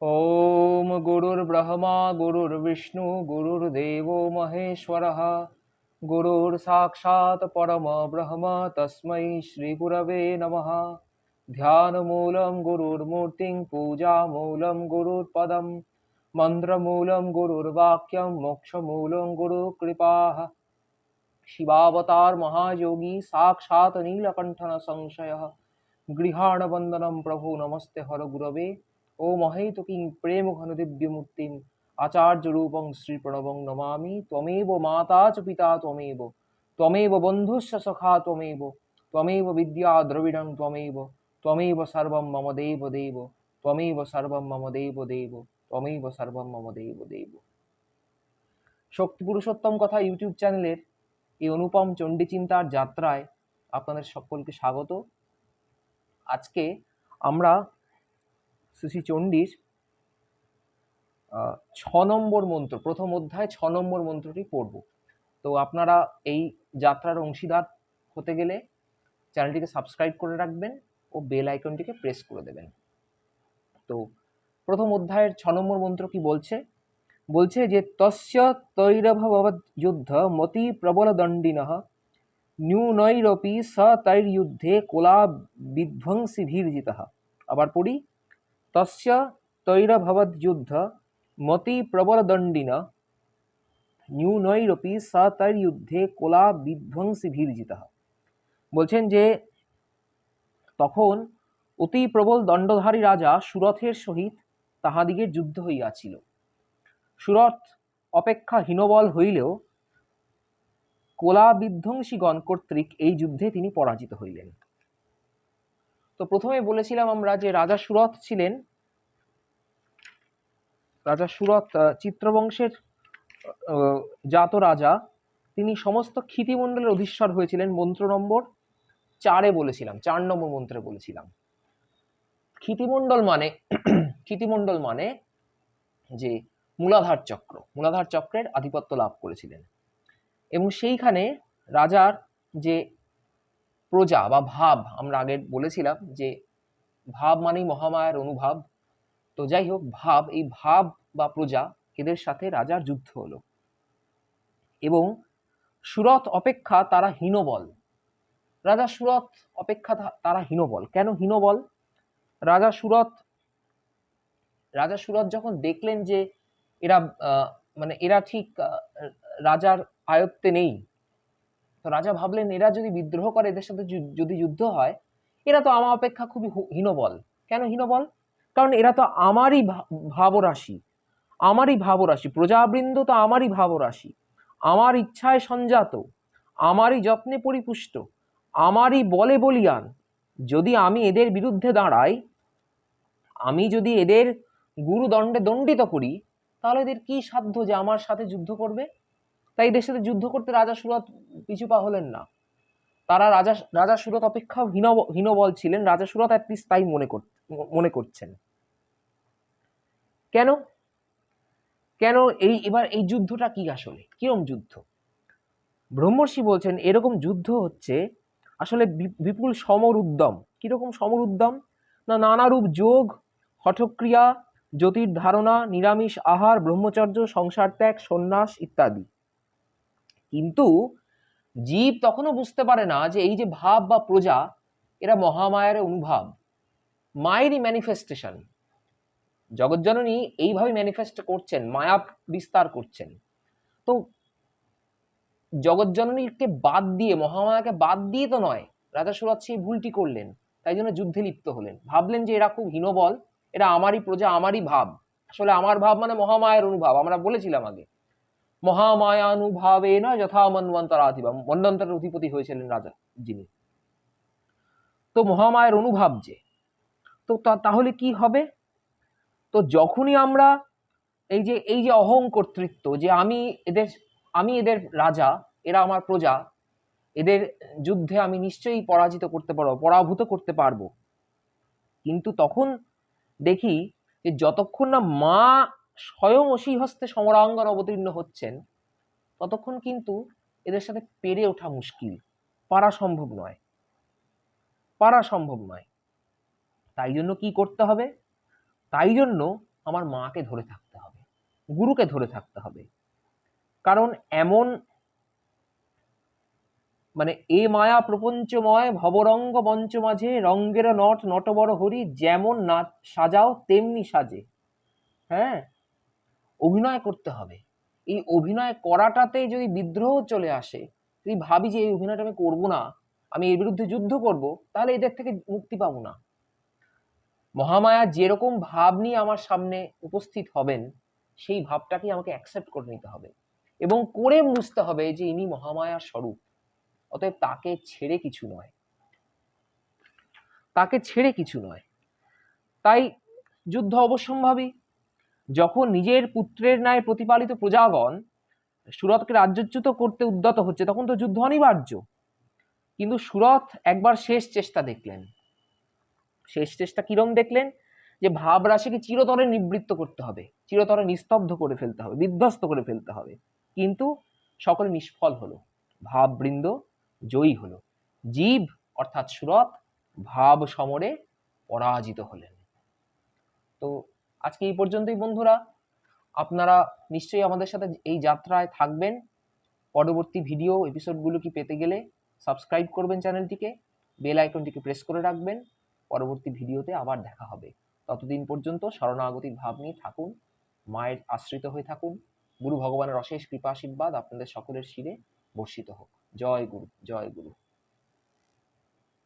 ओम गुरुर्ब्रह्मा गुरुर्विष्णु गुरुर्देवो महेश्वरः गुरुर्साक्षात् परम ब्रह्म तस्मै श्रीगुरवे नमः। ध्यानमूलं गुरुर्मूर्तिं पूजामूलं गुरुर्पदं मन्त्रमूलं गुरुर्वाक्यं मोक्षमूलं गुरुकृपाः। शिवावतार महायोगी साक्षात् नीलकण्ठन संशयः गृहाणवन्दनं प्रभो नमस्ते हर गुरवे। ओ महेतुकीं प्रेम घन दिव्यमूर्तिम् आचार्यरूपं श्रीप्रणवं नमामि। त्वमेव माता च पिता त्वमेव त्वमेव बन्धुश्च सखा त्वमेव त्वमेव विद्या द्रविणं त्वमेव त्वमेव सर्वं मम देव देव त्वमेव सर्वं मम देव देव त्वमेव सर्वं मम देव देव। শক্তি পুরুষোত্তম কথা ইউটিউব চ্যানেলের এই অনুপম চণ্ডী চিন্তার যাত্রায় আপনাদের সকলকে স্বাগত। আজকে আমরা শ্রী চণ্ডীর ৬ নম্বর মন্ত্র, প্রথম অধ্যায় ৬ নম্বর মন্ত্রটি পড়ব। তো আপনারা এই যাত্রার অংশীদার হতে গেলে চ্যানেলটিকে সাবস্ক্রাইব করে রাখবেন ও বেল আইকনটিকে প্রেস করে দেবেন। তো প্রথম অধ্যায়ের ৬ নম্বর মন্ত্র কি বলছে? বলছে যে তস্য তৈরভবৎ যুদ্ধ মতি প্রবল দণ্ডিনঃ ন্যূনৈরপি স তৈর্যুদ্ধে কোলা বিধ্বংসীভির্জিতঃ। আবার পড়ি, তস্য তৈরভবৎ যুদ্ধ মতি প্রবল দণ্ডিনঃ ন্যূনৈরপি স তৈর্যুদ্ধে কোলা বিধ্বংসীভির্জিতঃ। বলছেন যে তখন অতি প্রবল দণ্ডধারী রাজা সুরথের সহিত তাহাদিগের যুদ্ধ হইয়াছিল। সুরথ অপেক্ষা হীনবল হইলেও কোলা বিধ্বংসীগণ কর্তৃক এই যুদ্ধে তিনি পরাজিত হইলেন। তো প্রথমে বলেছিলাম আমরা যে রাজা সুরথ ছিলেন, রাজা সুরথ চিত্রবংশের জাত রাজা। তিনি সমস্ত ক্ষিতিমণ্ডলের অধীশ্বর হয়েছিলেন। মন্ত্র নম্বর 4-এ বলেছিলাম, 4 নম্বর মন্ত্রে বলেছিলাম। ক্ষিতিমণ্ডল মানে যে মূলাধার চক্র, মূলাধার চক্রের আধিপত্য লাভ করেছিলেন। এবং সেইখানে রাজার যে প্রজা বা ভাব, আমরা আগে বলেছিলাম যে ভাব মানেই মহামায়ার অনুভাব। তো যাই হোক, ভাব, এই ভাব বা প্রজা, এদের সাথে রাজার যুদ্ধ হলো এবং সুরথ অপেক্ষা তারা হীনবল। রাজা সুরথ অপেক্ষা তারা হীনবল। কেন হীনবল? রাজা সুরথ যখন দেখলেন যে এরা এরা ঠিক রাজার আয়ত্তে নেই, তো রাজা ভাবলেন এরা যদি বিদ্রোহ করে, এদের সাথে যদি যুদ্ধ হয়, এরা তো আমার অপেক্ষা খুবই হীনবল। কেন হীনবল? কারণ এরা তো আমারই ভাবরাশি, প্রজাবৃন্দ তো আমারই ভাবরাশি, আমার ইচ্ছায় সঞ্জাত, আমারই যত্নে পরিপুষ্ট, আমারই বলে বলিয়ান। যদি আমি এদের বিরুদ্ধে দাঁড়াই, আমি যদি এদের গুরুদণ্ডে দণ্ডিত করি, তাহলে এদের কি সাধ্য যে আমার সাথে যুদ্ধ করবে? তাই এদের সাথে যুদ্ধ করতে রাজা সুরথ পিছুপা হলেন না। তারা রাজা সুরথ অপেক্ষা হীনবল ছিলেন। রাজা সুরথ অ্যাটলিস্ট তাই মনে করছেন। কেন এবার এই যুদ্ধটা কি, আসলে কিরকম যুদ্ধ? ব্রহ্মর্ষি বলছেন এরকম যুদ্ধ হচ্ছে আসলে বিপুল সমর উদ্যম। কিরকম সমর উদ্যম? না, নানারূপ যোগ, হঠক্রিয়া, জ্যোতির ধারণা, নিরামিষ আহার, ব্রহ্মচর্য, সংসার ত্যাগ, সন্ন্যাস ইত্যাদি। কিন্তু জীব তখনও বুঝতে পারে না যে এই যে ভাব বা প্রজা, এরা মহামায়ার অনুভাব, মায়েরই ম্যানিফেস্টেশন। জগজ্জননী এইভাবে ম্যানিফেস্ট করছেন, মায়া বিস্তার করছেন। তো জগজ্জননীকে বাদ দিয়ে, মহামায়াকে বাদ দিয়ে তো নয়, রাজা সুরথ সেই ভুলটি করলেন। তাই জন্য যুদ্ধে লিপ্ত হলেন। ভাবলেন যে এরা খুব হীনবল, এরা আমারই প্রজা, আমারই ভাব। আসলে আমার ভাব মানে মহামায়ার অনুভাব। আমরা বলেছিলাম আগে, মহামায়ানুভাবে না যথা মন্বন্তরাধিবা, মন্বন্তরের অধিপতি হয়েছিলেন রাজা যিনি। তো মহামায়ার অনুভাব যে, তো তাহলে কি হবে? তো যখনই আমরা এই যে অহং কর্তৃত্ব, যে আমি এদের রাজা, এরা আমার প্রজা, এদের যুদ্ধে আমি নিশ্চয়ই পরাভূত করতে পারবো। কিন্তু তখন দেখি যে যতক্ষণ না মা স্বয়ং অসীহস্তে সমরাঙ্গন অবতীর্ণ হচ্ছেন, ততক্ষণ কিন্তু এদের সাথে পেরে ওঠা মুশকিল, পারা সম্ভব নয়। তাই জন্য কি করতে হবে? তাই জন্য আমার মাকে ধরে থাকতে হবে, গুরুকে ধরে থাকতে হবে। কারণ এমন মানে এ মায়া প্রপঞ্চময় ভবরঙ্গ মঞ্চ মাঝে রঙ্গের নট নটবর হরি, যেমন নাচ সাজাও তেমনি সাজে। হ্যাঁ, অভিনয় করতে হবে। এই অভিনয় করাটাতে যদি বিদ্রোহ চলে আসে, যদি ভাবি যে এই অভিনয়টা আমি করবো না, আমি এর বিরুদ্ধে যুদ্ধ করব, তাহলে এদের থেকে মুক্তি পাবো না। মহামায়া যেরকম ভাব নিয়ে আমার সামনে উপস্থিত হবেন, সেই ভাবটাকে আমাকে অ্যাকসেপ্ট করে নিতে হবে এবং করে বুঝতে হবে যে ইনি মহামায়ার স্বরূপ। অতএব তাকে ছেড়ে কিছু নয়, তাকে ছেড়ে কিছু নয়। তাই যুদ্ধ অবশ্যম্ভাবী। যখন নিজের পুত্রের ন্যায় প্রতিপালিত প্রজাগণ সুরথকে রাজ্যচ্যুত করতে উদ্যত হচ্ছে, তখন তো যুদ্ধ অনিবার্য। কিন্তু সুরথ একবার শেষ চেষ্টা দেখলেন। শেষ চেষ্টা কিরম দেখলেন? যে ভাব রাশিকে চিরতরে নিবৃত্ত করতে হবে, চিরতরে নিস্তব্ধ করে ফেলতে হবে, বিধ্বস্ত করে ফেলতে হবে। কিন্তু সকলে নিষ্ফল হলো, ভাববৃন্দ জয়ী হলো। জীব অর্থাৎ সুরথ ভাব সমরে পরাজিত হলেন। তো আজকে এই পর্যন্তই বন্ধুরা। আপনারা নিশ্চয়ই আমাদের সাথে এই যাত্রায় থাকবেন। পরবর্তী ভিডিও এপিসোডগুলো কি পেতে গেলে সাবস্ক্রাইব করবেন চ্যানেলটিকে, বেল আইকনটিকে প্রেস করে রাখবেন। পরবর্তী ভিডিওতে আবার দেখা হবে। ততদিন পর্যন্ত শরণাগতির ভাব নিয়ে থাকুন, মায়ের আশ্রিত হয়ে থাকুন। গুরু ভগবানের অশেষ কৃপা আশীর্বাদ আপনাদের সকলের শিরে বর্ষিত হোক। জয় গুরু, জয় গুরু।